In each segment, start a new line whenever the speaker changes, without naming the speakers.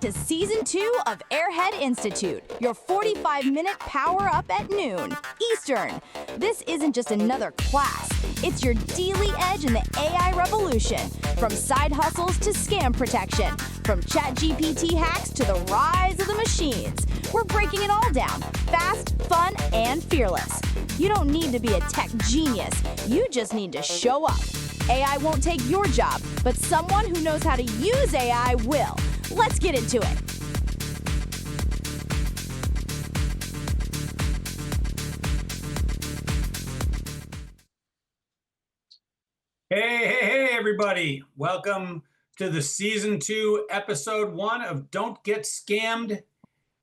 to Season 2 of Airhead Institute, your 45-minute power-up at noon, Eastern. This isn't just another class. It's your daily edge in the AI revolution. From side hustles to scam protection. From ChatGPT hacks to the rise of the machines. We're breaking it all down, fast, fun, and fearless. You don't need to be a tech genius. You just need to show up. AI won't take your job, but someone who knows how to use AI will. Let's get into it.
Hey, everybody. Welcome to the Season 2, Episode 1 of Don't Get Scammed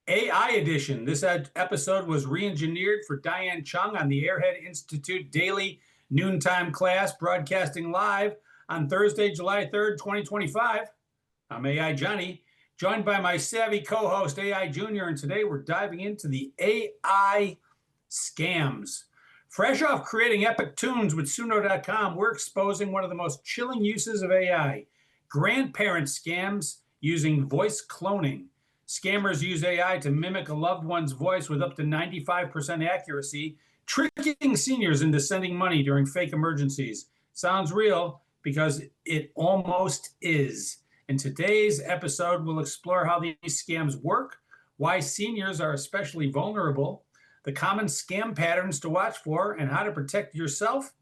AI Edition. This episode was re-engineered for Diane Chung on the Airhead Institute Daily Noontime Class, broadcasting live on Thursday, July 3rd, 2025. I'm AI Johnny, joined by my savvy co-host AI Junior, and today we're diving into the AI scams. Fresh off creating epic tunes with Suno.com, we're exposing one of the most chilling uses of AI, grandparent scams using voice cloning. Scammers use AI to mimic a loved one's voice with up to 95% accuracy, tricking seniors into sending money during fake emergencies. Sounds real because it almost is. In today's episode, we'll explore how these scams work, why seniors are especially vulnerable, the common scam patterns to watch for, and how to protect yourself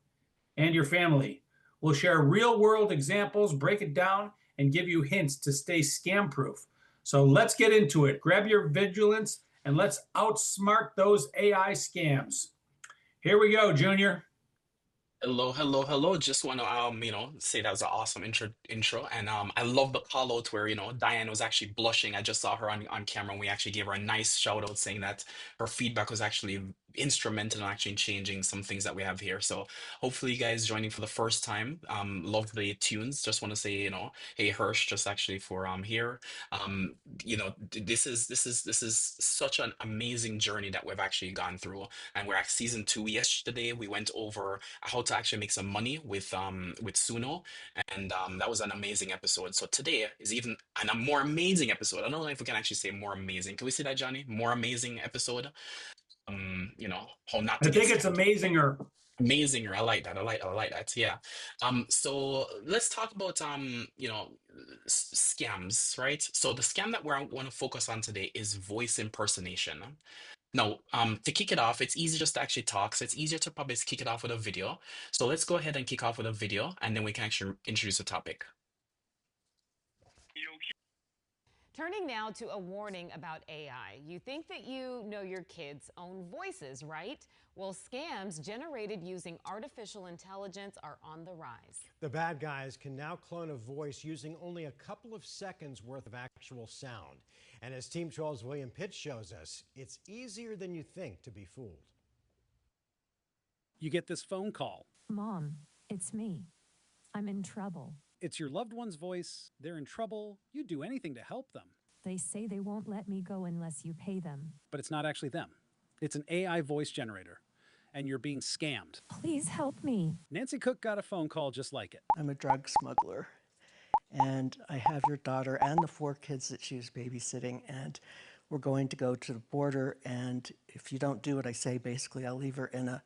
and your family. We'll share real-world examples, break it down, and give you hints to stay scam-proof. So let's get into it. Grab your vigilance, and let's outsmart those AI scams. Here we go, Junior.
Hello. Just want to say that was an awesome intro, and I love the call out where Diane was actually blushing. I just saw her on camera, and we actually gave her a nice shout out saying that her feedback was actually instrumental in actually changing some things that we have here. So hopefully, you guys joining for the first time, love the tunes. Just want to say, hey Hirsch, just actually for here. This is such an amazing journey that we've actually gone through, and we're at season 2. Yesterday, we went over how to actually make some money with Suno, and that was an amazing episode. So today is even a more amazing episode. I don't know if we can actually say more amazing. Can we say that, Johnny? More amazing episode. How not
I
to get
think it's
scammed.
amazinger.
Amazinger. I like that. I like that. Yeah. So let's talk about scams, right? So the scam that we want to focus on today is voice impersonation. Now, to kick it off, it's easy just to actually talk. So it's easier to probably kick it off with a video. So let's go ahead and kick off with a video, and then we can actually introduce the topic.
Turning now to a warning about AI. You think that you know your kids' own voices, right? Well, scams generated using artificial intelligence are on the rise.
The bad guys can now clone a voice using only a couple of seconds worth of actual sound. And as Team 12's William Pitts shows us, it's easier than you think to be fooled.
You get this phone call.
Mom, it's me. I'm in trouble.
It's your loved one's voice. They're in trouble. You'd do anything to help them.
They say they won't let me go unless you pay them.
But it's not actually them. It's an AI voice generator, and you're being scammed.
Please help me.
Nancy Cook got a phone call just like it.
I'm a drug smuggler, and I have your daughter and the 4 kids that she was babysitting, and we're going to go to the border, and if you don't do what I say, basically I'll leave her in a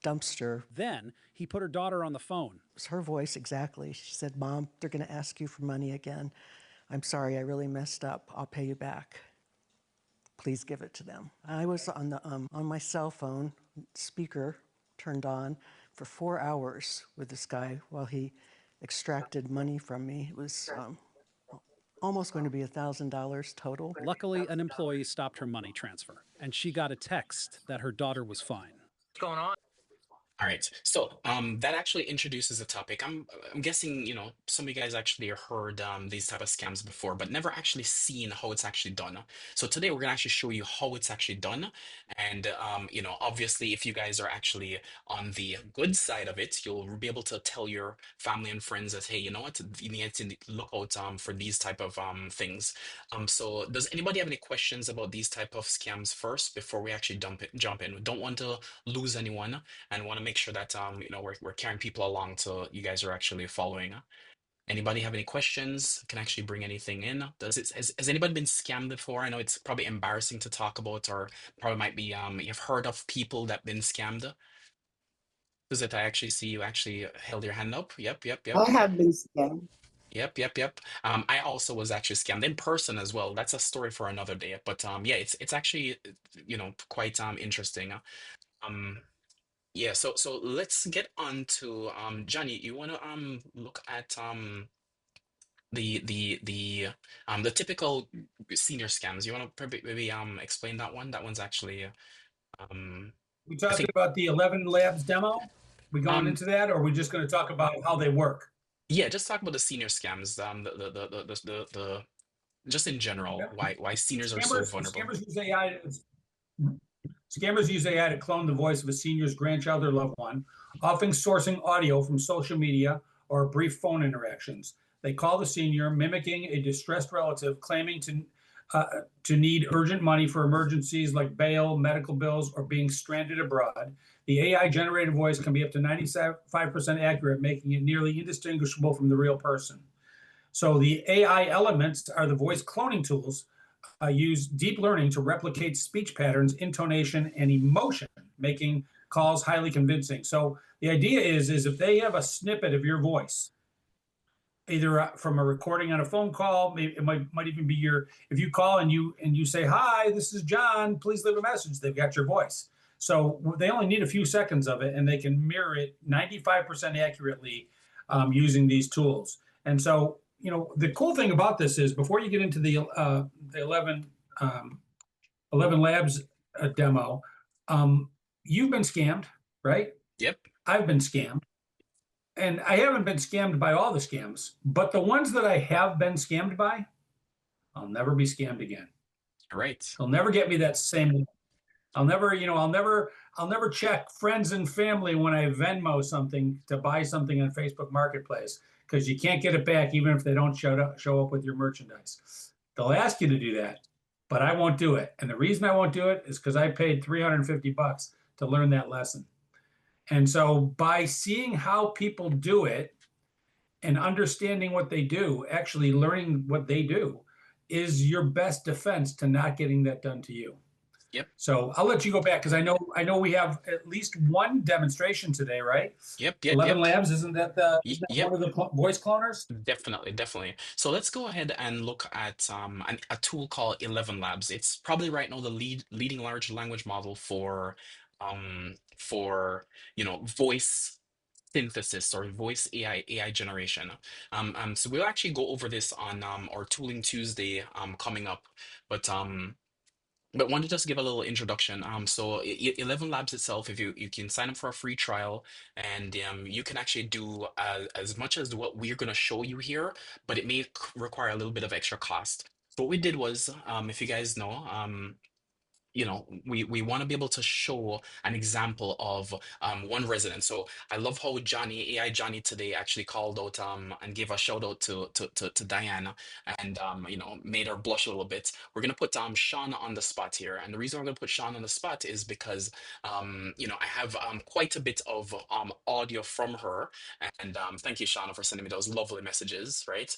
dumpster.
Then he put her daughter on the phone.
It was her voice exactly. She said, "Mom, they're going to ask you for money again. I'm sorry, I really messed up. I'll pay you back. Please give it to them." I was on my cell phone, speaker turned on, for 4 hours with this guy while he extracted money from me. It was almost going to be $1,000 total.
Luckily, an employee stopped her money transfer, and she got a text that her daughter was fine.
What's going on?
All right, so that actually introduces a topic. I'm guessing some of you guys actually heard these type of scams before, but never actually seen how it's actually done. So today we're gonna actually show you how it's actually done, and obviously if you guys are actually on the good side of it, you'll be able to tell your family and friends that hey, you know what, you need to look out for these type of things. So does anybody have any questions about these type of scams first before we actually jump in? We don't want to lose anyone and want to make sure that we're carrying people along till you guys are actually following. Anybody have any questions? Can actually bring anything in. Has anybody been scammed before? I know it's probably embarrassing to talk about, or probably might be you've heard of people that been scammed. Does it? I actually see you actually held your hand up. Yep, yep, yep.
I have been scammed.
Yep, yep, yep. I also was actually scammed in person as well. That's a story for another day. But yeah, it's actually quite interesting. Um yeah, so let's get on to Johnny, you want to look at the typical senior scams. You want to maybe explain that one? That one's actually um
We
I
talking
think
about the 11 Labs demo? We going
um
into that, or are we just going to talk about how they work?
yeah, just talk about the senior scams, the just in general,
Yep.
why seniors are so
Scammers,
vulnerable.
scammers use AI. Scammers use AI to clone the voice of a senior's grandchild or loved one, often sourcing audio from social media or brief phone interactions. They call the senior, mimicking a distressed relative, claiming to need urgent money for emergencies like bail, medical bills, or being stranded abroad. The AI-generated voice can be up to 95% accurate, making it nearly indistinguishable from the real person. So the AI elements are the voice cloning tools use deep learning to replicate speech patterns, intonation, and emotion, making calls highly convincing. So the idea is if they have a snippet of your voice, either from a recording on a phone call, maybe it might even be your, if you call and you say, "Hi, this is John, please leave a message," they've got your voice. So they only need a few seconds of it, and they can mirror it 95% accurately using these tools. And so, the cool thing about this is before you get into the 11 Labs demo, you've been scammed, right?
Yep.
I've been scammed. And I haven't been scammed by all the scams, but the ones that I have been scammed by, I'll never be scammed again.
Right.
They'll never get me that same. I'll never check friends and family when I Venmo something to buy something on Facebook Marketplace, because you can't get it back even if they don't show up with your merchandise. They'll ask you to do that, but I won't do it. And the reason I won't do it is because I paid $350 to learn that lesson. And so by seeing how people do it and understanding what they do, actually learning what they do, is your best defense to not getting that done to you.
Yep.
So I'll let you go back because I know we have at least one demonstration today, right?
Yep.
11 Labs, isn't that
Yep.
one of the voice cloners?
Definitely. So let's go ahead and look at a tool called 11 Labs. It's probably right now the leading large language model for voice synthesis or voice AI generation. So we'll actually go over this on our Tooling Tuesday coming up, but wanted to just give a little introduction. So 11 Labs itself, if you can sign up for a free trial, and you can actually do as much as what we're going to show you here, but it may require a little bit of extra cost. So what we did was, if you guys know, we want to be able to show an example of one resident. So I love how AI Johnny today actually called out and gave a shout out to Diana, and made her blush a little bit. We're gonna put Shauna on the spot here, and the reason we're gonna put Shauna on the spot is because I have quite a bit of audio from her, and thank you, Shauna, for sending me those lovely messages, right?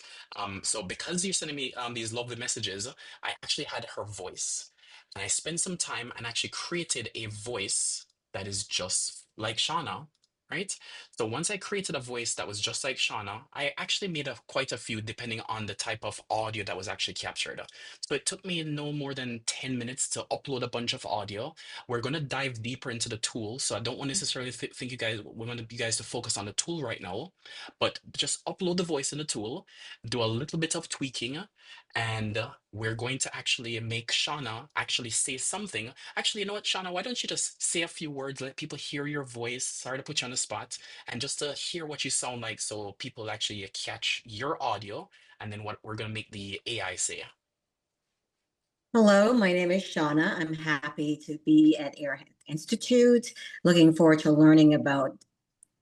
So because you're sending me these lovely messages, I actually had her voice. And I spent some time and actually created a voice that is just like Shauna, right? So once I created a voice that was just like Shauna, I actually made quite a few depending on the type of audio that was actually captured. So it took me no more than 10 minutes to upload a bunch of audio. We're going to dive deeper into the tool. So I don't want necessarily think we want you guys to focus on the tool right now, but just upload the voice in the tool, do a little bit of tweaking, and we're going to actually make Shauna actually say something. Actually, you know what, Shauna, why don't you just say a few words, let people hear your voice. Sorry to put you on the spot, and just to hear what you sound like so people actually catch your audio, and then what we're going to make the AI say.
Hello, my name is Shauna. I'm happy to be at Airhead Institute. Looking forward to learning about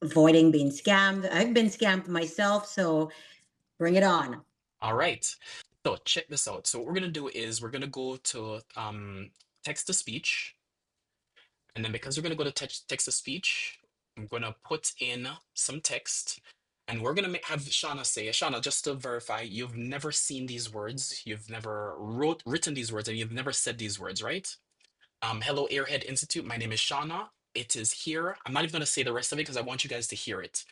avoiding being scammed. I've been scammed myself, so bring it on.
All right. So check this out. So what we're going to do is we're going to go to text to speech. And then because we're going to go to text to speech, I'm going to put in some text. And we're gonna have Shauna say, Shauna, just to verify, you've never seen these words, you've never written these words, and you've never said these words, right? Hello, Airhead Institute. My name is Shauna. It is here. I'm not even gonna say the rest of it because I want you guys to hear it.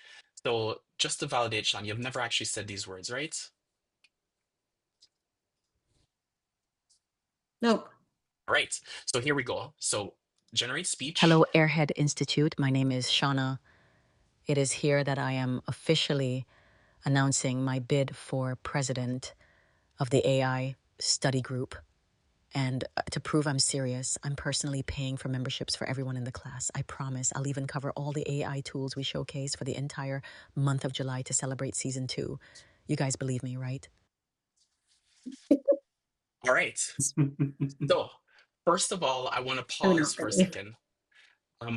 So just to validate, Shauna, you've never actually said these words, right?
Nope.
All right. So here we go. So generate speech.
Hello, Airhead Institute. My name is Shauna. It is here that I am officially announcing my bid for president of the AI study group. And to prove I'm serious, I'm personally paying for memberships for everyone in the class. I promise. I'll even cover all the AI tools we showcase for the entire month of July to celebrate season 2. You guys believe me, right?
All right. So first of all, I want to pause for a second.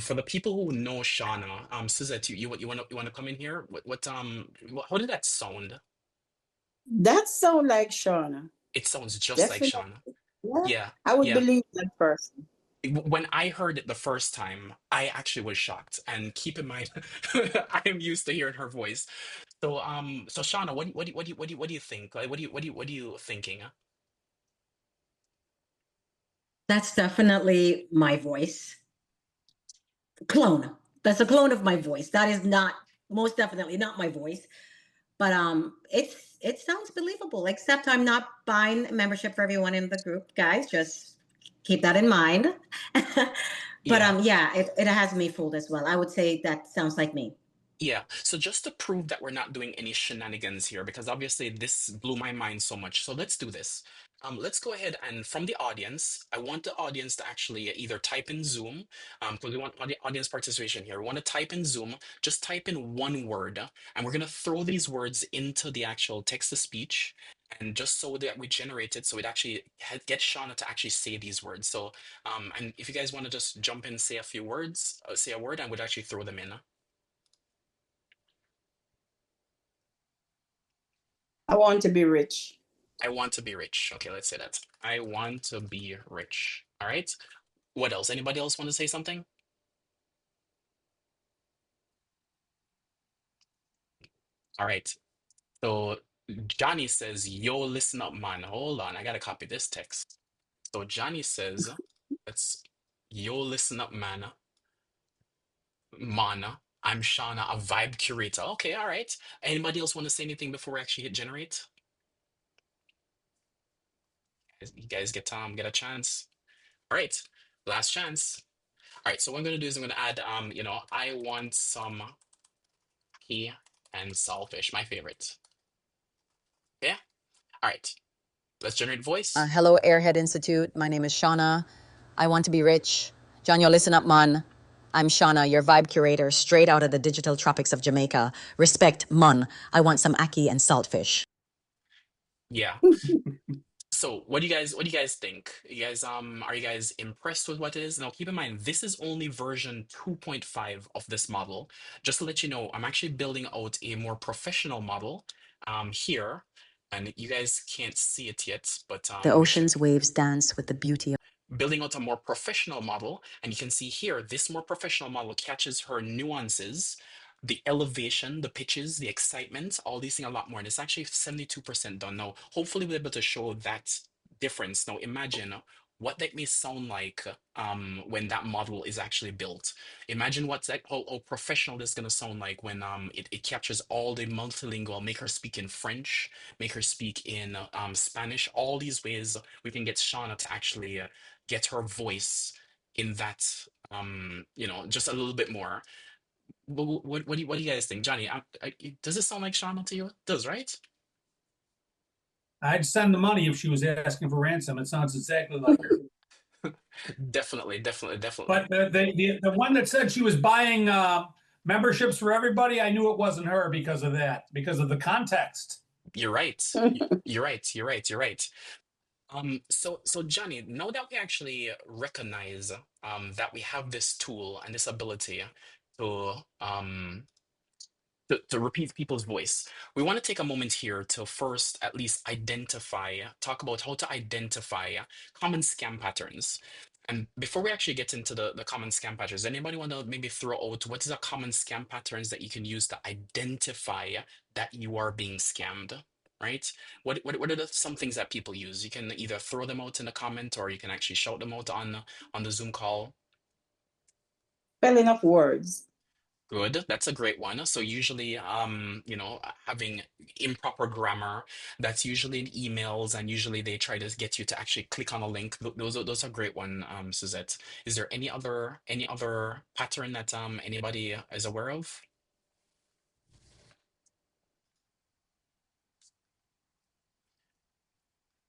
For the people who know Shauna, Suzette, you want to come in here? How did that sound?
That sound like Shauna.
It sounds just
Definitely.
like Shauna.
Yeah.
Yeah,
I would
yeah.
believe that person.
When I heard it the first time, I actually was shocked. And keep in mind, I am used to hearing her voice. So, so Shauna, what do you think? Like, what are you thinking?
That's definitely my voice. Clone. That's a clone of my voice. That is not, most definitely not my voice. But it sounds believable, except I'm not buying membership for everyone in the group, guys. Just keep that in mind. But yeah, it has me fooled as well. I would say that sounds like me.
Yeah, so just to prove that we're not doing any shenanigans here, because obviously this blew my mind so much. So let's do this. Let's go ahead and from the audience, I want the audience to actually either type in Zoom, because we want audience participation here. We want to type in Zoom, just type in one word, and we're going to throw these words into the actual text to speech. And just so that we generate it, so it actually gets Shauna to actually say these words. So, and if you guys want to just jump in, say a few words, say a word, and we'd actually throw them in.
I want to be rich.
I want to be rich. Okay, let's say that. I want to be rich. All right. What else? Anybody else want to say something? All right. So Johnny says, yo, listen up, man. Hold on. I got to copy this text. So Johnny says, let's, yo, listen up, man. Mana. I'm Shauna, a vibe curator. Okay, all right. Anybody else want to say anything before we actually hit generate? You guys get a chance. All right. Last chance. All right, so what I'm gonna do is I'm gonna add, I want some key and saltfish, my favorite. Yeah. All right. Let's generate voice.
Hello, Airhead Institute. My name is Shauna. I want to be rich. John, yo, listen up, man. I'm Shauna, your vibe curator, straight out of the digital tropics of Jamaica. Respect, mun. I want some ackee and saltfish.
Yeah. So what do you guys think? You guys are you guys impressed with what it is? Now keep in mind this is only version 2.5 of this model. Just to let you know, I'm actually building out a more professional model here, and you guys can't see it yet, but
The ocean's waves dance with the beauty of
building out a more professional model. And you can see here, this more professional model catches her nuances, the elevation, the pitches, the excitement, all these things a lot more. And it's actually 72% done. Now, hopefully we'll be able to show that difference. Now, imagine what that may sound like when that model is actually built. Imagine what's that, how professional this is going to sound like when it captures all the multilingual, make her speak in French, make her speak in Spanish, all these ways we can get Shauna to actually get her voice in that just a little bit more. What do you guys think, Johnny? Does it sound like Shauna to you? It does, right?
I'd send the money if she was asking for ransom. It sounds exactly like her.
Definitely.
But the one that said she was buying memberships for everybody, I knew it wasn't her because of that, because of the context.
You're right. You're right. So Johnny, now that we actually recognize that we have this tool and this ability to to repeat people's voice, we want to take a moment here to first at least talk about how to identify common scam patterns. And before we actually get into the common scam patterns, does anybody want to maybe throw out what is a common scam patterns that you can use to identify that you are being scammed, right? What are some things that people use? You can either throw them out in the comment or you can actually shout them out on the Zoom call.
Spelling of words.
Good, that's a great one. So usually, having improper grammar, that's usually in emails, and usually they try to get you to actually click on a link. Those are great one, Suzette. Is there any other pattern that anybody is aware of?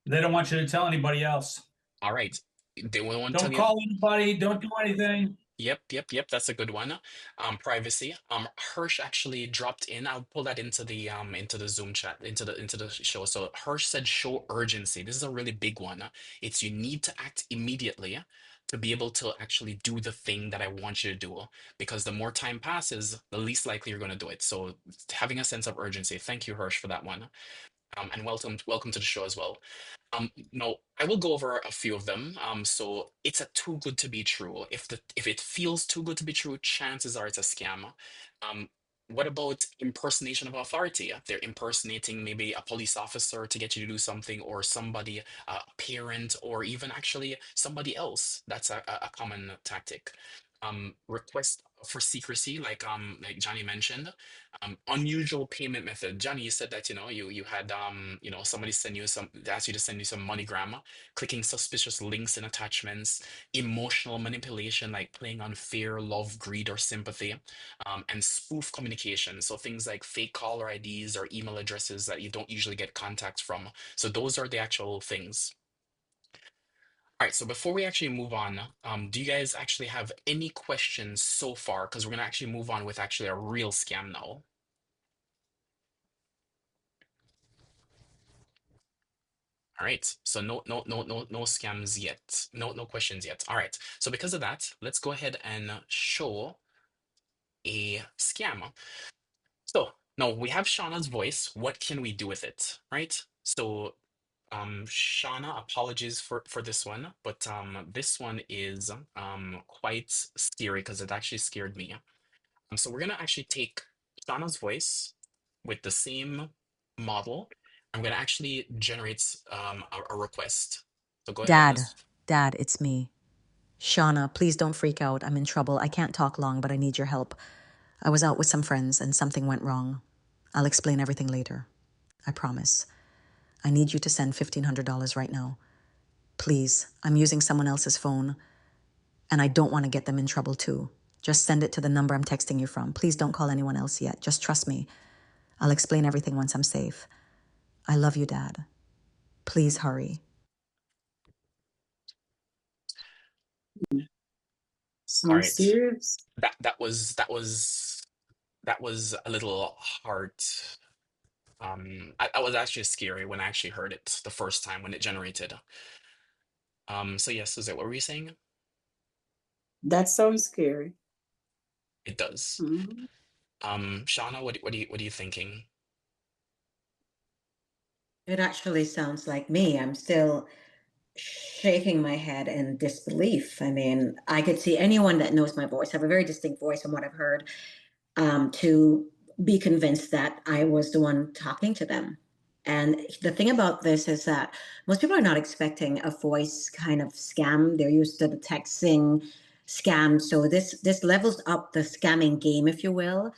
They don't want you to tell anybody else.
All right, they won't want to tell
Don't
you.
call anybody. Don't do anything.
Yep. That's a good one. Privacy. Hirsch actually dropped in. I'll pull that into the Zoom chat, into the show. So Hirsch said show urgency. This is a really big one. It's you need to act immediately to be able to actually do the thing that I want you to do. Because the more time passes, the least likely you're going to do it. So having a sense of urgency. Thank you, Hirsch, for that one. And welcome to the show as well. No, I will go over a few of them. So it's a too good to be true. If it feels too good to be true, chances are it's a scam. Um, what about impersonation of authority? They're impersonating maybe a police officer to get you to do something, or somebody, a parent, or even actually somebody else. That's a common tactic. Request for secrecy, like Johnny mentioned. Unusual payment method. Johnny, you said that you had somebody asked you to send you some MoneyGram, clicking suspicious links and attachments, emotional manipulation like playing on fear, love, greed, or sympathy, and spoof communication. So things like fake caller IDs or email addresses that you don't usually get contact from. So those are the actual things. All right, so before we actually move on, do you guys actually have any questions so far? Because we're gonna actually move on with actually a real scam now. All right, so no scams yet. No questions yet. All right, so because of that, let's go ahead and show a scam. So now we have Shauna's voice. What can we do with it, right? So Shauna, apologies for this one, but this one is quite scary because it actually scared me. So we're gonna actually take Shauna's voice with the same model. I'm gonna actually generate a request. So go ahead,
Dad,
Miss.
Dad, it's me. Shauna, please don't freak out. I'm in trouble. I can't talk long, but I need your help. I was out with some friends and something went wrong. I'll explain everything later. I promise. I need you to send $1,500 right now. Please, I'm using someone else's phone, and I don't want to get them in trouble too. Just send it to the number I'm texting you from. Please don't call anyone else yet. Just trust me. I'll explain everything once I'm safe. I love you, Dad. Please hurry.
All
Sounds
right.
serious.
That was a little hard. I was actually scary when I actually heard it the first time when it generated. So yes, is it what were you saying?
That sounds scary.
It does.
Mhm.
Shauna, what are you thinking?
It actually sounds like me. I'm still shaking my head in disbelief. I mean, I could see anyone that knows my voice, I have a very distinct voice from what I've heard, to be convinced that I was the one talking to them. And the thing about this is that most people are not expecting a voice kind of scam. They're used to the texting scam. So this levels up the scamming game, if you will,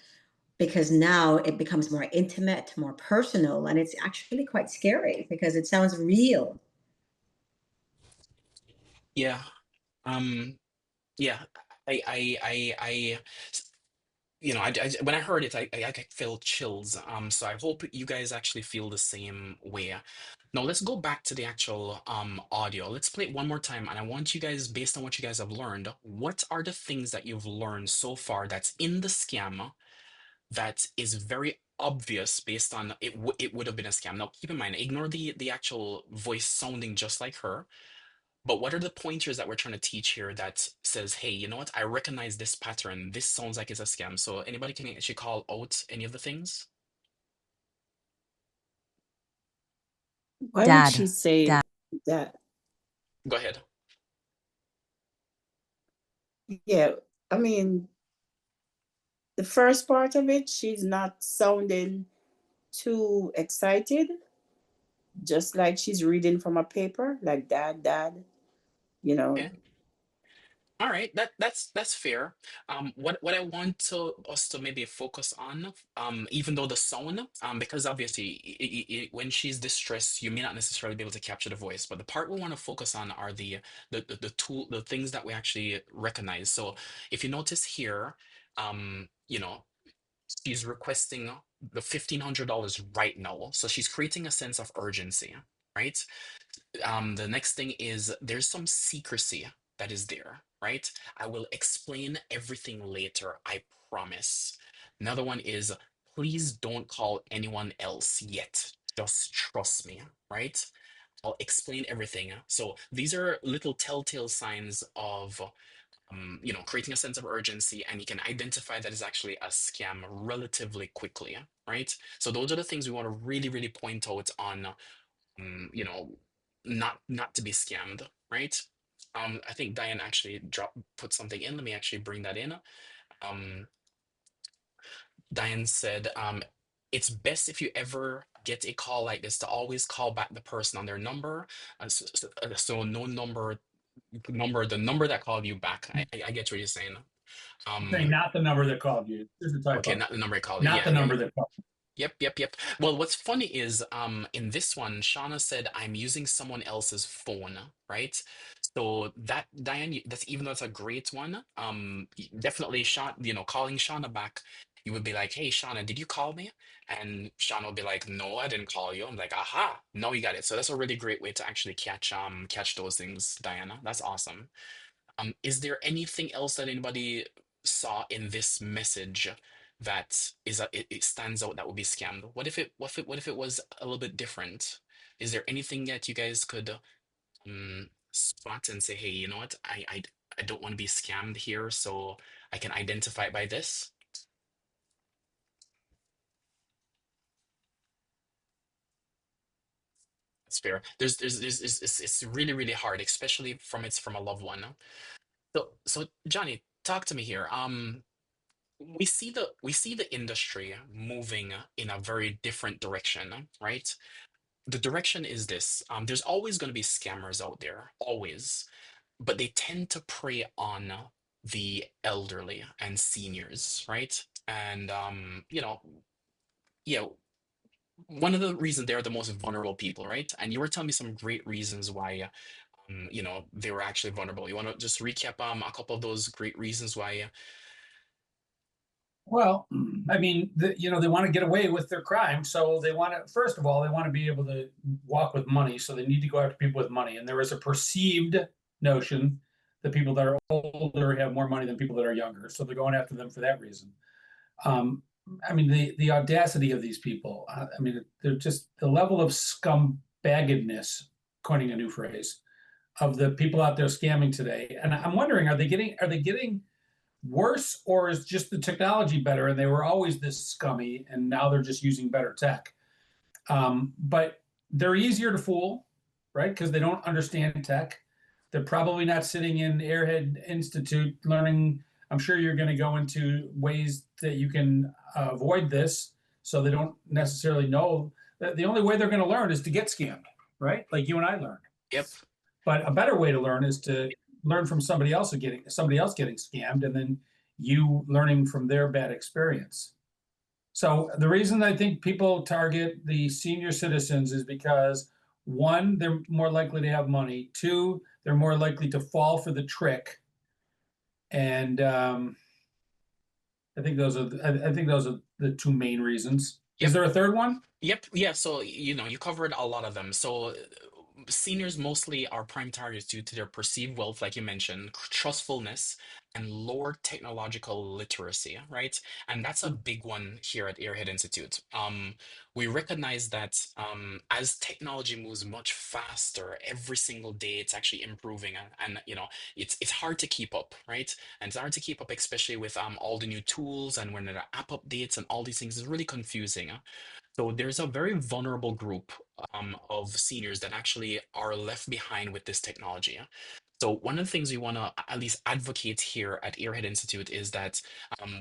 because now it becomes more intimate, more personal, and it's actually quite scary because it sounds real.
Yeah. Um, yeah. I when I heard it, I felt chills. So I hope you guys actually feel the same way. Now let's go back to the actual audio. Let's play it one more time, and I want you guys, based on what you guys have learned, what are the things that you've learned so far that's in the scam that is very obvious based on it would have been a scam. Now keep in mind, ignore the actual voice sounding just like her. But what are the pointers that we're trying to teach here that says, hey, you know what? I recognize this pattern. This sounds like it's a scam. So anybody can actually call out any of the things?
Why would she
Dad,
say
Dad.
that?
Go ahead.
Yeah, I mean, the first part of it, she's not sounding too excited, just like she's reading from a paper, like dad, you know.
Okay. All right, that's fair. What I want to us to maybe focus on, even though the sound, because obviously when she's distressed, you may not necessarily be able to capture the voice, but the part we want to focus on are the tool, the things that we actually recognize. So if you notice here, you know, she's requesting the $1,500 right now, so she's creating a sense of urgency, right? The next thing is there's some secrecy that is there, right? I will explain everything later, I promise. Another one is please don't call anyone else yet. Just trust me, right? I'll explain everything. So these are little telltale signs of creating a sense of urgency, and you can identify that is actually a scam relatively quickly, right? So those are the things we want to really, really point out on you know, not to be scammed, right? I think Diane actually put something in. Let me actually bring that in. Um, Diane said, it's best if you ever get a call like this to always call back the person on their number. So no the number that called you back. I get what you're saying.
Saying
Um,
not the number that called you. There's a
okay,
typo.
not the number I called you.
Not
Yeah,
the
yeah,
number
yeah.
that called.
Yep. Well, what's funny is in this one, Shauna said I'm using someone else's phone, right? So that Diane, that's even though it's a great one, definitely Shauna, calling Shauna back, you would be like, hey Shauna, did you call me? And Shauna would be like, no, I didn't call you. I'm like, aha, no, you got it. So that's a really great way to actually catch those things, Diana. That's awesome. Is there anything else that anybody saw in this message that it stands out that would be scammed? What if it was a little bit different? Is there anything that you guys could spot and say, hey, you know what? I don't want to be scammed here, so I can identify it by this? That's fair. It's really, really hard, especially from a loved one. So Johnny, talk to me here. We see the industry moving in a very different direction, right? The direction is this. There's always going to be scammers out there, always, but they tend to prey on the elderly and seniors, right? And yeah, one of the reasons they're the most vulnerable people, right? And you were telling me some great reasons why they were actually vulnerable. You want to just recap a couple of those great reasons why?
Well, I mean, they want to get away with their crime. So they want to, first of all, they want to be able to walk with money. So they need to go after people with money. And there is a perceived notion that people that are older have more money than people that are younger. So they're going after them for that reason. Um, I mean, the audacity of these people, I mean, they're just the level of scumbaggedness, coining a new phrase, of the people out there scamming today. And I'm wondering, are they getting worse, or is just the technology better and they were always this scummy and now they're just using better tech? But they're easier to fool, right? Because they don't understand tech. They're probably not sitting in Airhead Institute learning. I'm sure you're going to go into ways that you can avoid this, so they don't necessarily know that the only way they're going to learn is to get scammed, right? Like you and I learned.
Yep.
But a better way to learn is to learn from somebody else getting scammed, and then you learning from their bad experience. So the reason I think people target the senior citizens is because one, they're more likely to have money. Two, they're more likely to fall for the trick. And I think those are the two main reasons.
Yep.
Is there a third one?
Yep. Yeah. So, you covered a lot of them. So, seniors mostly are prime targets due to their perceived wealth, like you mentioned, trustfulness, and lower technological literacy, right? And that's a big one here at Airhead Institute. We recognize that as technology moves much faster every single day, it's actually improving, and it's hard to keep up, right? And it's hard to keep up, especially with all the new tools and when there are app updates and all these things. It's really confusing. So there's a very vulnerable group of seniors that actually are left behind with this technology. So one of the things we want to at least advocate here at Airhead Institute is that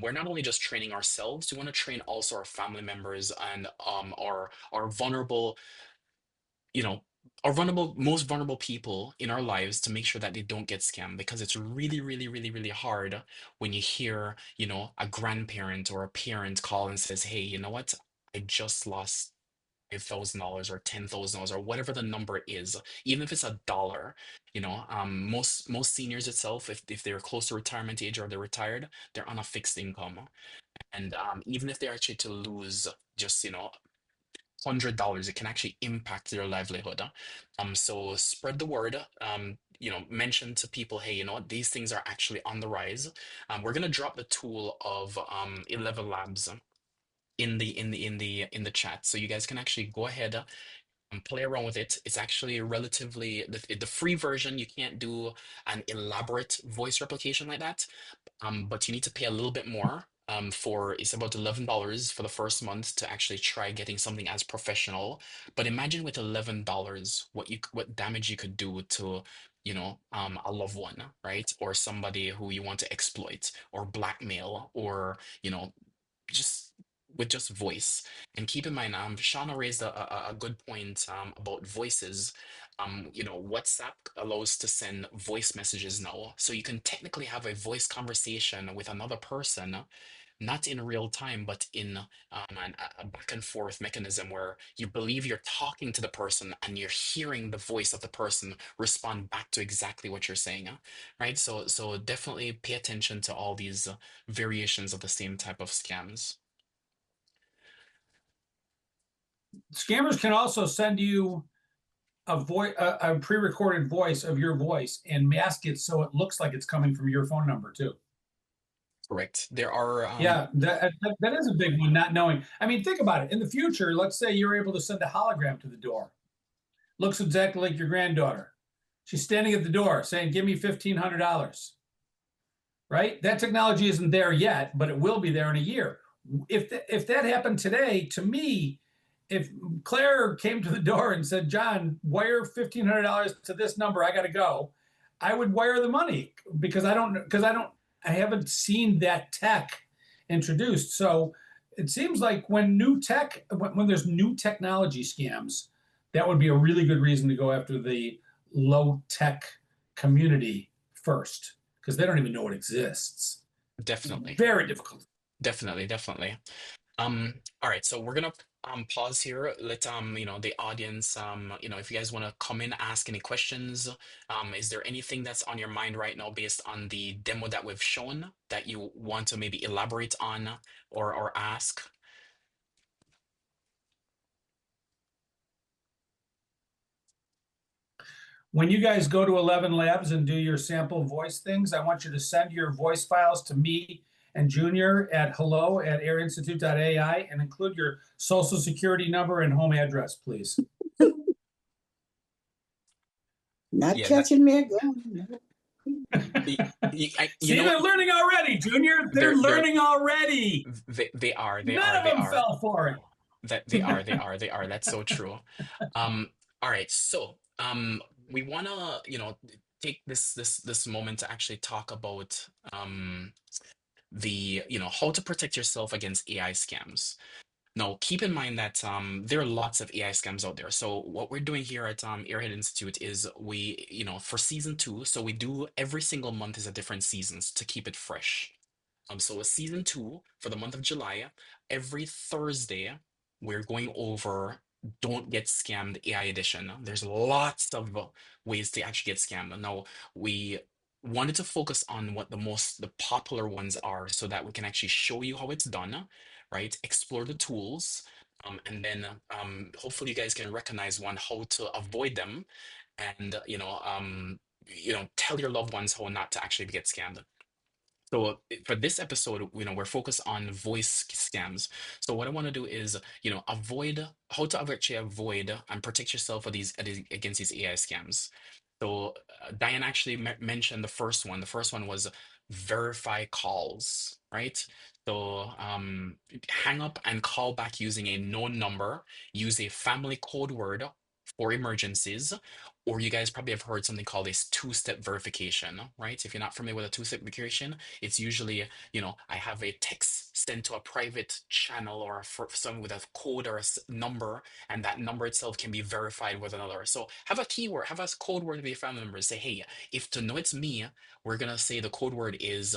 we're not only just training ourselves, we want to train also our family members and our vulnerable, you know, our vulnerable, most vulnerable people in our lives to make sure that they don't get scammed, because it's really, really, really, really hard when you hear, a grandparent or a parent call and says, "Hey, you know what? I just lost $5,000 or $10,000 or whatever the number is, even if it's a dollar." Most seniors itself, if they're close to retirement age or they're retired, they're on a fixed income, and even if they're actually to lose just $100, it can actually impact their livelihood. So spread the word. Mention to people, hey, you know what? These things are actually on the rise. We're gonna drop the tool of 11 Labs in the chat, so you guys can actually go ahead and play around with it. It's actually relatively the free version. You can't do an elaborate voice replication like that, but you need to pay a little bit more. It's about $11 for the first month to actually try getting something as professional. But imagine with $11, what damage you could do to, a loved one, right? Or somebody who you want to exploit or blackmail, or just with just voice. And keep in mind, Shauna raised a good point about voices. WhatsApp allows to send voice messages now, so you can technically have a voice conversation with another person, not in real time, but in a back and forth mechanism where you believe you're talking to the person and you're hearing the voice of the person respond back to exactly what you're saying, right? So definitely pay attention to all these variations of the same type of scams.
Scammers can also send you a pre-recorded voice of your voice and mask it so it looks like it's coming from your phone number too.
Correct. There are
Yeah, that is a big one, not knowing. I mean, think about it. In the future, let's say you're able to send a hologram to the door. Looks exactly like your granddaughter. She's standing at the door saying, "Give me $1,500." Right? That technology isn't there yet, but it will be there in a year. If that happened today, to me, if Claire came to the door and said, "John, wire $1,500 to this number, I got to go," I would wire the money because I haven't seen that tech introduced. So it seems like when there's new technology scams, that would be a really good reason to go after the low tech community first, because they don't even know it exists.
definitely,
It's very difficult.
definitely. All right, so we're gonna pause here. Let the audience, if you guys want to come in, ask any questions. Is there anything that's on your mind right now based on the demo that we've shown that you want to maybe elaborate on or ask?
When you guys go to 11 Labs and do your sample voice things, I want you to send your voice files to me and Junior at hello@airinstitute.ai and include your social security number and home address, please.
Not
Yeah,
catching me again.
See, they're learning already, Junior. They're learning already.
They are.
None of them fell for it.
They are. That's so true. All right, so we wanna, take this moment to actually talk about how to protect yourself against AI scams. Now, keep in mind that there are lots of AI scams out there. So what we're doing here at Airhead Institute is we, for season 2, so we do every single month is a different seasons to keep it fresh. So with season 2 for the month of July, every Thursday we're going over Don't Get Scammed AI edition. There's lots of ways to actually get scammed. Now, we wanted to focus on what the popular ones are so that we can actually show you how it's done, right? Explore the tools, and then hopefully you guys can recognize how to avoid them, and tell your loved ones how not to actually get scammed. So for this episode, we're focused on voice scams. So what I want to do is, avoid how to actually avoid and protect yourself against these AI scams. So Diane actually mentioned the first one. The first one was verify calls, right? So hang up and call back using a known number. Use a family code word for emergencies, or you guys probably have heard something called a two-step verification, right? If you're not familiar with a two-step verification, it's usually, I have a text sent to a private channel or for someone with a code or a number, and that number itself can be verified with another. So have a keyword, have a code word with your family members. Say, hey, if to know it's me, we're gonna say the code word is,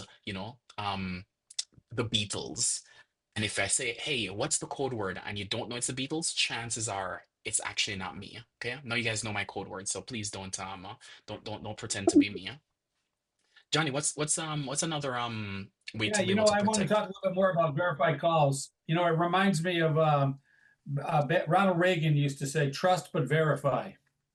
the Beatles. And if I say, hey, what's the code word? And you don't know it's the Beatles, chances are it's actually not me. Okay. Now you guys know my code word, so please don't pretend to be me. Johnny, what's another way
Yeah,
to be able to
I want to
protect?
talk a little bit more about verified calls. It reminds me of Ronald Reagan used to say, "Trust but verify,"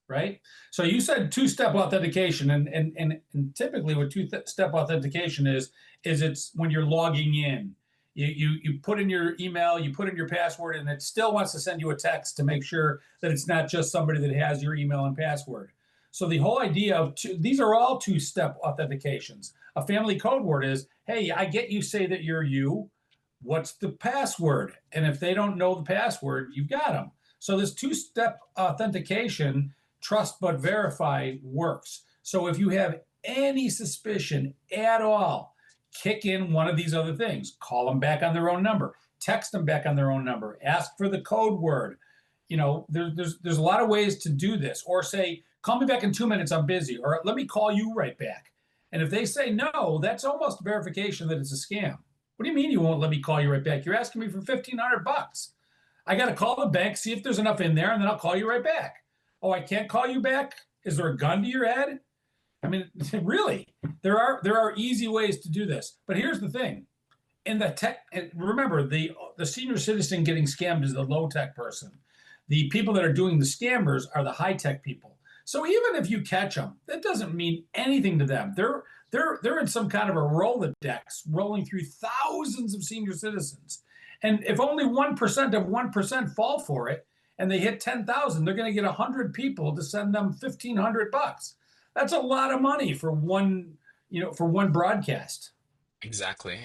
right? So you said two-step authentication, and typically what two-step authentication is it's when you're logging in. You put in your email, you put in your password, and it still wants to send you a text to make sure that it's not just somebody that has your email and password. So the whole idea of these are all two-step authentications. A family code word is, hey, I get you say that you're you. What's the password? And if they don't know the password, you've got them. So this two-step authentication, trust but verify, works. So if you have any suspicion at all, kick in one of these other things. Call them back on their own number. Text them back on their own number. Ask for the code word. There's a lot of ways to do this. Or say, call me back in 2 minutes, I'm busy. Or let me call you right back. And if they say no, that's almost verification that it's a scam. What do you mean you won't let me call you right back? You're asking me for $1,500. I got to call the bank, see if there's enough in there, and then I'll call you right back. Oh, I can't call you back? Is there a gun to your head? I mean, really, there are easy ways to do this. But here's the thing. In the tech, remember, the senior citizen getting scammed is the low-tech person. The people that are doing the scammers are the high-tech people. So even if you catch them, that doesn't mean anything to them. They're in some kind of a Rolodex rolling through thousands of senior citizens. And if only 1% of 1% fall for it and they hit 10,000, they're going to get 100 people to send them $1,500. That's a lot of money for one broadcast.
Exactly.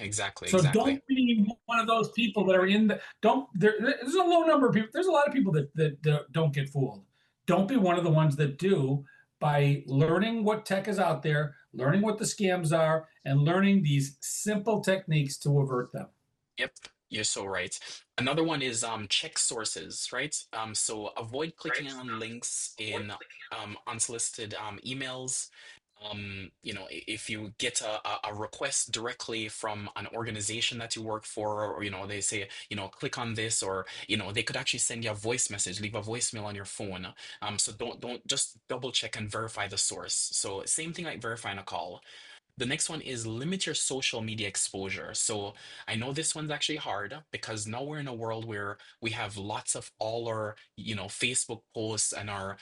So don't be one of those people that are there's a low number of people. There's a lot of people that don't get fooled. Don't be one of the ones that do, by learning what tech is out there, learning what the scams are, and learning these simple techniques to avert them.
Yep, you're so right. Another one is check sources, right? So avoid clicking on links in unsolicited emails. If you get a request directly from an organization that you work for, or they say, click on this, or they could actually send you a voice message, leave a voicemail on your phone. So don't just double check and verify the source. So same thing like verifying a call. The next one is limit your social media exposure. So I know this one's actually hard because now we're in a world where we have lots of all our, Facebook posts and our,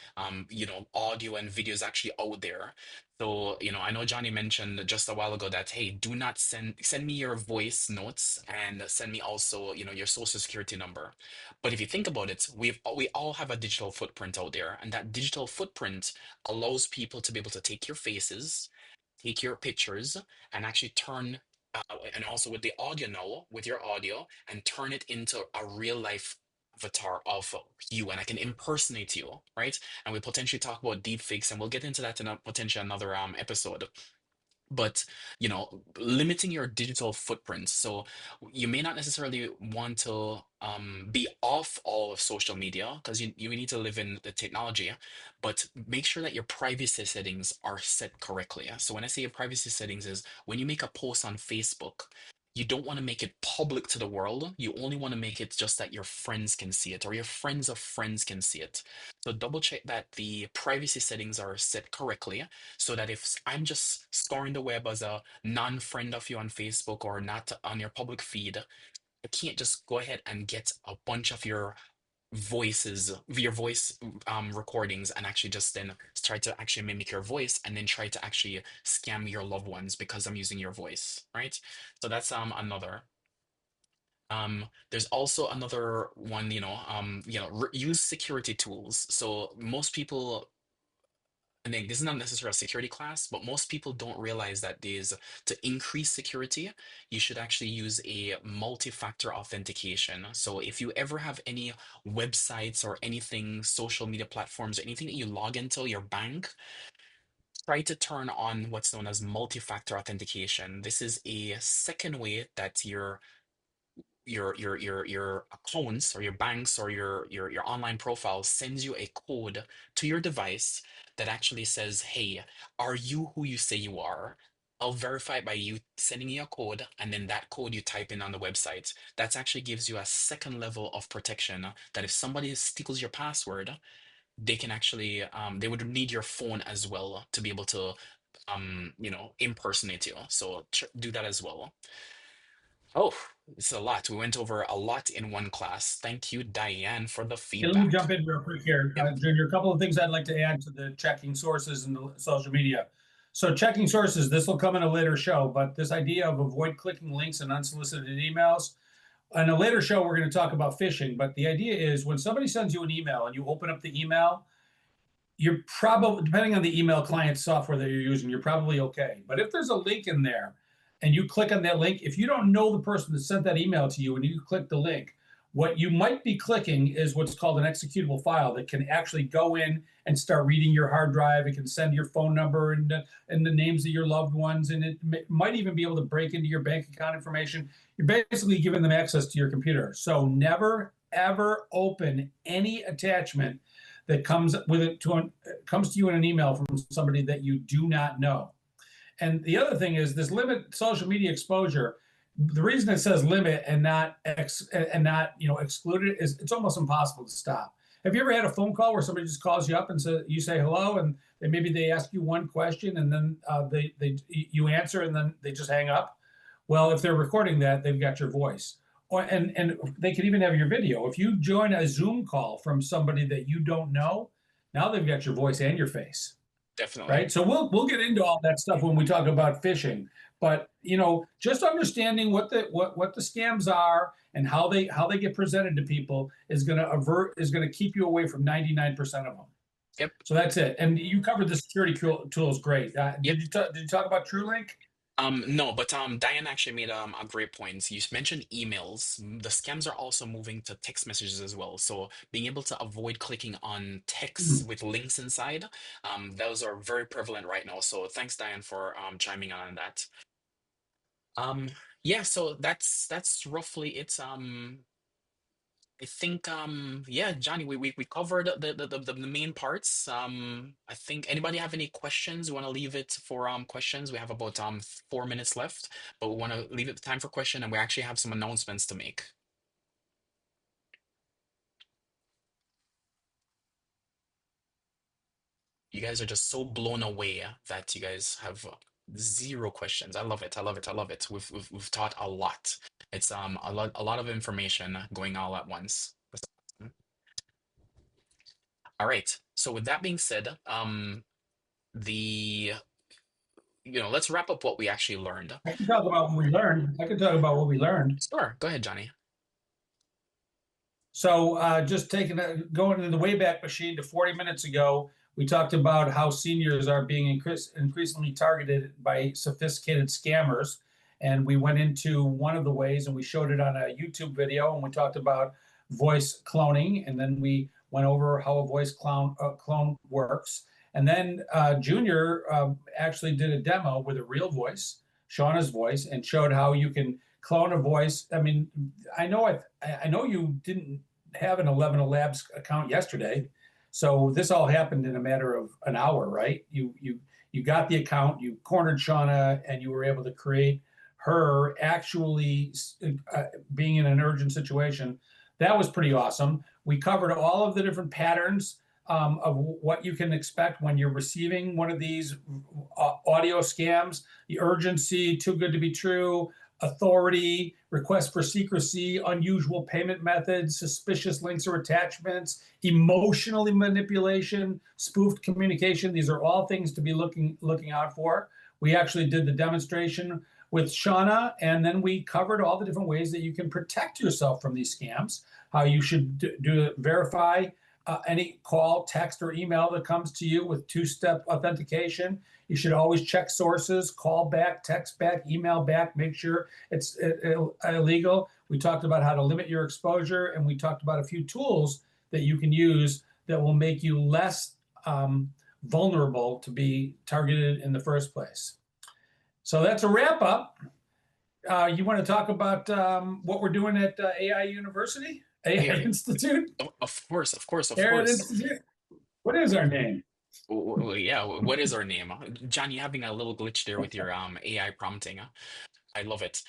audio and videos actually out there. So, I know Johnny mentioned just a while ago that, hey, do not send me your voice notes and send me also, your social security number. But if you think about it, we all have a digital footprint out there, and that digital footprint allows people to be able to take your faces, take your pictures, and actually turn and also with the audio now, with your audio, and turn it into a real life avatar of you, and I can impersonate you, right? And we potentially talk about deepfakes, and we'll get into that in a potentially another episode. But limiting your digital footprint. So you may not necessarily want to be off all of social media because you need to live in the technology, but make sure that your privacy settings are set correctly. So when I say your privacy settings is when you make a post on Facebook, you don't want to make it public to the world. You only want to make it just that your friends can see it or your friends of friends can see it. So double check that the privacy settings are set correctly, so that if I'm just scouring the web as a non-friend of you on Facebook or not on your public feed, I can't just go ahead and get a bunch of your voice recordings and actually just then try to actually mimic your voice and then try to actually scam your loved ones because I'm using your voice, right? So that's another. There's also another one, use security tools. So most people and then this is not necessarily a security class, but most people don't realize that to increase security, you should actually use a multi-factor authentication. So if you ever have any websites or anything, social media platforms, or anything that you log into your bank, try to turn on what's known as multi-factor authentication. This is a second way that your accounts or your banks or your online profile sends you a code to your device that actually says, hey, are you who you say you are? I'll verify it by you sending you a code, and then that code you type in on the website. That actually gives you a second level of protection that if somebody steals your password, they can actually they would need your phone as well to be able to impersonate you. So do that as well. Oh, it's a lot. We went over a lot in one class. Thank you, Diane, for the
Hey, let me
feedback.
jump in real quick here,
Yep.
Junior. A couple of things I'd like to add to the checking sources and the social media. So checking sources, this will come in a later show, but this idea of avoid clicking links and unsolicited emails. In a later show, we're going to talk about phishing, but the idea is when somebody sends you an email and you open up the email, you're probably, depending on the email client software that you're using, you're probably okay. But if there's a link in there and you click on that link, if you don't know the person that sent that email to you and you click the link, what you might be clicking is what's called an executable file that can actually go in and start reading your hard drive. It can send your phone number and the names of your loved ones, and it might even be able to break into your bank account information. You're basically giving them access to your computer. So never, ever open any attachment that comes with it comes to you in an email from somebody that you do not know. And the other thing is this limit social media exposure. The reason it says limit and not excluded is it's almost impossible to stop. Have you ever had a phone call where somebody just calls you up and you say hello, and maybe they ask you one question and then you answer and then they just hang up? Well, if they're recording that, they've got your voice. And they could even have your video. If you join a Zoom call from somebody that you don't know, now they've got your voice and your face.
Definitely.
Right. So we'll get into all that stuff when we talk about phishing. But just understanding what the scams are and how they get presented to people is going to keep you away from 99% of them.
Yep.
So that's it. And you covered the security tools great.
Yep.
Did you talk about TrueLink?
No, but Diane actually made a great point. You mentioned emails. The scams are also moving to text messages as well. So being able to avoid clicking on texts with links inside, those are very prevalent right now. So thanks, Diane, for chiming on that. Yeah, so that's roughly it. I think yeah, Johnny, we covered the main parts. I think anybody have any questions? We want to leave it for questions. We have about 4 minutes left, but we want to leave it time for question, and we actually have some announcements to make. You guys are just so blown away that you guys have zero questions. I love it. I love it. I love it. We've taught a lot. It's a lot of information going all at once. All right. So with that being said, let's wrap up what we actually learned.
I can talk about what we learned.
Sure. Go ahead, Johnny.
So just going in the Wayback Machine to 40 minutes ago, we talked about how seniors are being increasingly targeted by sophisticated scammers. And we went into one of the ways, and we showed it on a YouTube video, and we talked about voice cloning, and then we went over how a voice clone works. And then Junior actually did a demo with a real voice, Shauna's voice, and showed how you can clone a voice. I mean, I know you didn't have an 11 Labs account yesterday, so this all happened in a matter of an hour, right? You got the account, you cornered Shauna, and you were able to create her actually being in an urgent situation. That was pretty awesome. We covered all of the different patterns of what you can expect when you're receiving one of these audio scams: the urgency, too good to be true, authority, request for secrecy, unusual payment methods, suspicious links or attachments, emotional manipulation, spoofed communication. These are all things to be looking out for. We actually did the demonstration with Shauna, and then we covered all the different ways that you can protect yourself from these scams, how you should verify any call, text, or email that comes to you with two-step authentication. You should always check sources, call back, text back, email back, make sure it's illegal. We talked about how to limit your exposure, and we talked about a few tools that you can use that will make you less vulnerable to be targeted in the first place. So that's a wrap up. You want to talk about what we're doing at AI University? AI Institute?
Of course, of course, of
Airhead
course.
Institute? What is our name?
Yeah, what is our name? John, you having a little glitch there with your AI prompting. I love it.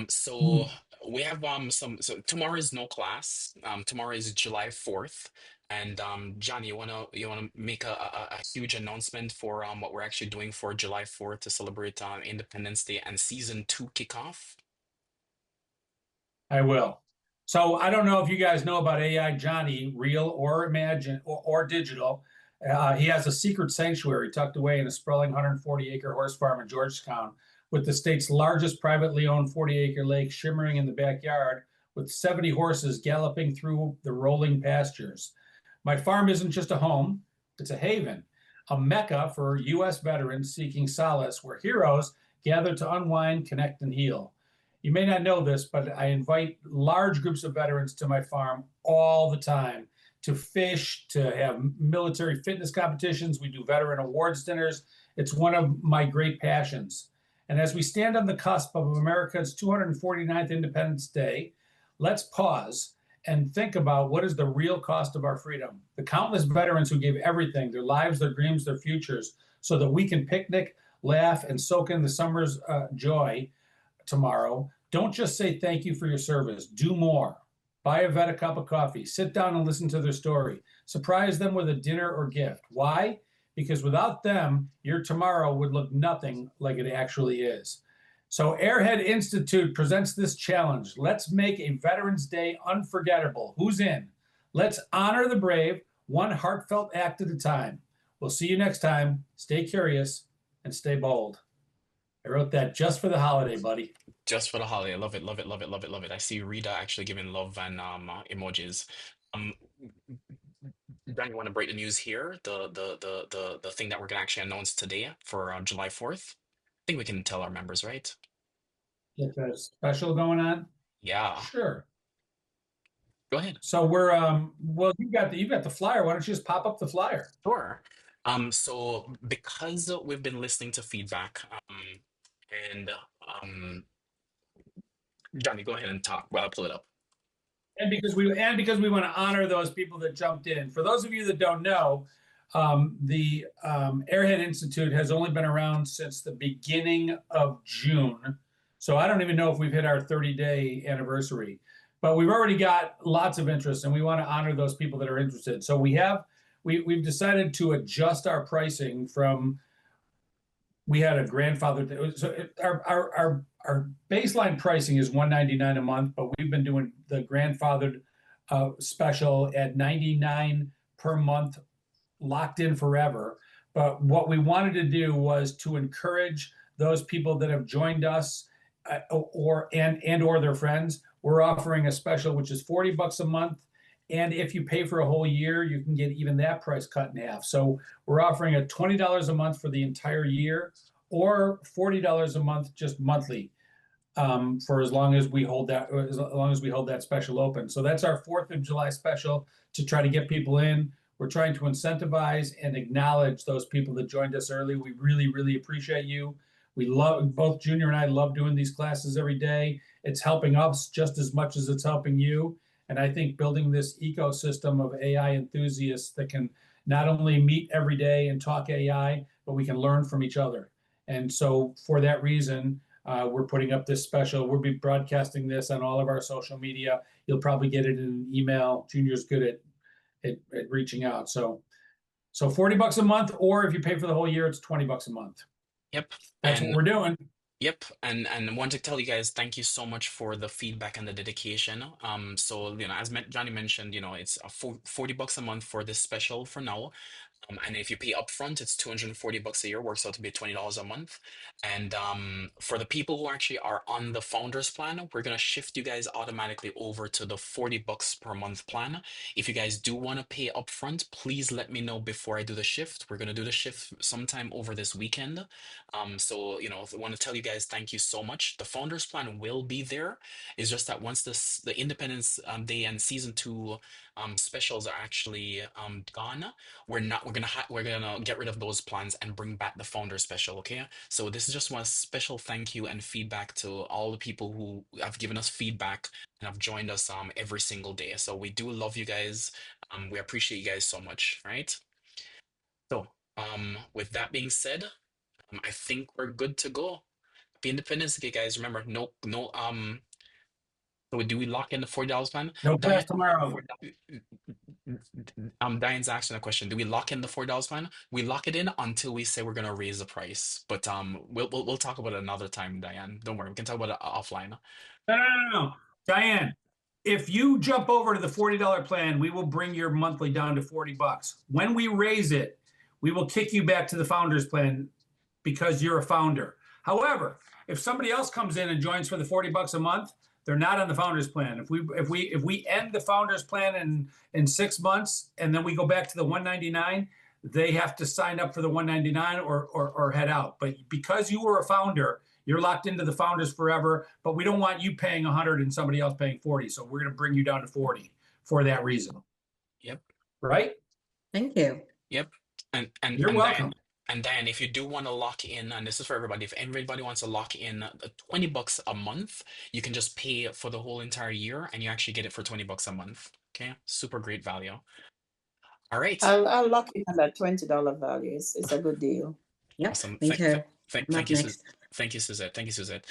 So we have so tomorrow is no class. Tomorrow is July 4th. And John, you wanna make a huge announcement for what we're actually doing for July 4th to celebrate Independence Day and season 2 kickoff?
I will. So I don't know if you guys know about AI Johnny, real or imagined or digital. He has a secret sanctuary tucked away in a sprawling 140-acre horse farm in Georgetown, with the state's largest privately owned 40-acre lake shimmering in the backyard, with 70 horses galloping through the rolling pastures. My farm isn't just a home, it's a haven, a mecca for U.S. veterans seeking solace, where heroes gather to unwind, connect, and heal. You may not know this, but I invite large groups of veterans to my farm all the time to fish, to have military fitness competitions. We do veteran awards dinners. It's one of my great passions. And as we stand on the cusp of America's 249th Independence Day, let's pause and think about what is the real cost of our freedom. The countless veterans who gave everything, their lives, their dreams, their futures, so that we can picnic, laugh, and soak in the summer's joy tomorrow. Don't just say thank you for your service. Do more. Buy a vet a cup of coffee. Sit down and listen to their story. Surprise them with a dinner or gift. Why? Because without them, your tomorrow would look nothing like it actually is. So Airhead Institute presents this challenge. Let's make a Veterans Day unforgettable. Who's in? Let's honor the brave, one heartfelt act at a time. We'll see you next time. Stay curious and stay bold. I wrote that just for the holiday, buddy.
Just for the holiday. I love it, love it, love it, love it, love it. I see Rita actually giving love and emojis. John, you want to break the news here? The thing that we're gonna actually announce today for July 4th? I think we can tell our members, right?
Is there a special going on?
Yeah.
Sure.
Go ahead.
So we're well, you've got the flyer. Why don't you just pop up the flyer?
Sure. So because we've been listening to feedback, and Johnny, go ahead and talk while I pull it up.
And because we want to honor those people that jumped in. For those of you that don't know, the Airhead Institute has only been around since the beginning of June. So I don't even know if we've hit our 30-day anniversary, but we've already got lots of interest, and we want to honor those people that are interested. So we've decided to adjust our pricing from. We had a grandfather. So our baseline pricing is $199 a month, but we've been doing the grandfathered special at $99 per month, locked in forever. But what we wanted to do was to encourage those people that have joined us or their friends. We're offering a special which is $40 a month. And if you pay for a whole year, you can get even that price cut in half. So we're offering a $20 a month for the entire year, or $40 a month just monthly, for as long as we hold that special open. So that's our 4th of July special to try to get people in. We're trying to incentivize and acknowledge those people that joined us early. We really, really appreciate you. We love, both Junior and I love doing these classes every day. It's helping us just as much as it's helping you. And I think building this ecosystem of AI enthusiasts that can not only meet every day and talk AI, but we can learn from each other. And so for that reason, we're putting up this special. We'll be broadcasting this on all of our social media. You'll probably get it in an email. Junior's good at reaching out. So $40 a month, or if you pay for the whole year, it's $20 a month.
Yep.
That's what we're doing.
Yep, and want to tell you guys, thank you so much for the feedback and the dedication. So as Johnny mentioned, it's $40 a month for this special for now. And if you pay upfront, it's $240 a year, works out to be $20 a month. And for the people who actually are on the founders plan, we're gonna shift you guys automatically over to the $40 per month plan. If you guys do want to pay upfront, please let me know before I do the shift. We're gonna do the shift sometime over this weekend. So I want to tell you guys thank you so much. The founders plan will be there. It's just that once the Independence Day and season 2 specials are actually gone, we're gonna get rid of those plans and bring back the founder special. Okay, so this is just one special thank you and feedback to all the people who have given us feedback and have joined us every single day. So we do love you guys. We appreciate you guys so much, right? So with that being said, I think we're good to go. Happy Independence Day, guys. Remember, no so do we lock in the $40 plan?
No
Diane,
class tomorrow.
Diane's asking a question. Do we lock in the $40 plan? We lock it in until we say we're gonna raise the price. But we'll talk about it another time, Diane. Don't worry, we can talk about it offline.
No. Diane, if you jump over to the $40 plan, we will bring your monthly down to $40. When we raise it, we will kick you back to the founders plan because you're a founder. However, if somebody else comes in and joins for the $40 a month, they're not on the founders plan. If we end the founders plan in 6 months and then we go back to the $199, they have to sign up for the $199 or head out. But because you were a founder, you're locked into the founders forever. But we don't want you paying $100 and somebody else paying $40. So we're going to bring you down to $40 for that reason.
Yep.
Right?
Thank you.
Yep. And
you're welcome.
And then if you do want to lock in, and this is for everybody, if anybody wants to lock in $20 a month, you can just pay for the whole entire year and you actually get it for $20 a month. Okay, super great value. All right.
I'll lock in on that $20 value. It's a good deal.
Yep.
Awesome.
Me too.
Thank you, thank you, Suzette. Thank you, Suzette.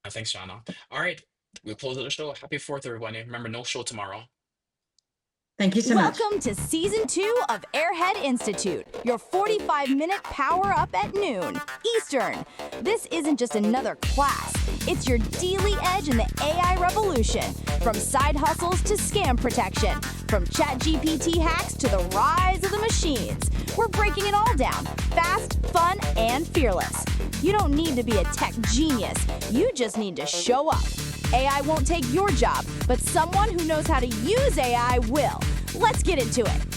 Thanks, Shauna. All right, we'll close the show. Happy 4th, everybody. Remember, no show tomorrow.
Thank you so much.
Welcome to Season 2 of Airhead Institute, your 45-minute power up at noon Eastern. This isn't just another class. It's your daily edge in the AI revolution. From side hustles to scam protection, from ChatGPT hacks to the rise of the machines. We're breaking it all down, fast, fun, and fearless. You don't need to be a tech genius. You just need to show up. AI won't take your job, but someone who knows how to use AI will. Let's get into it.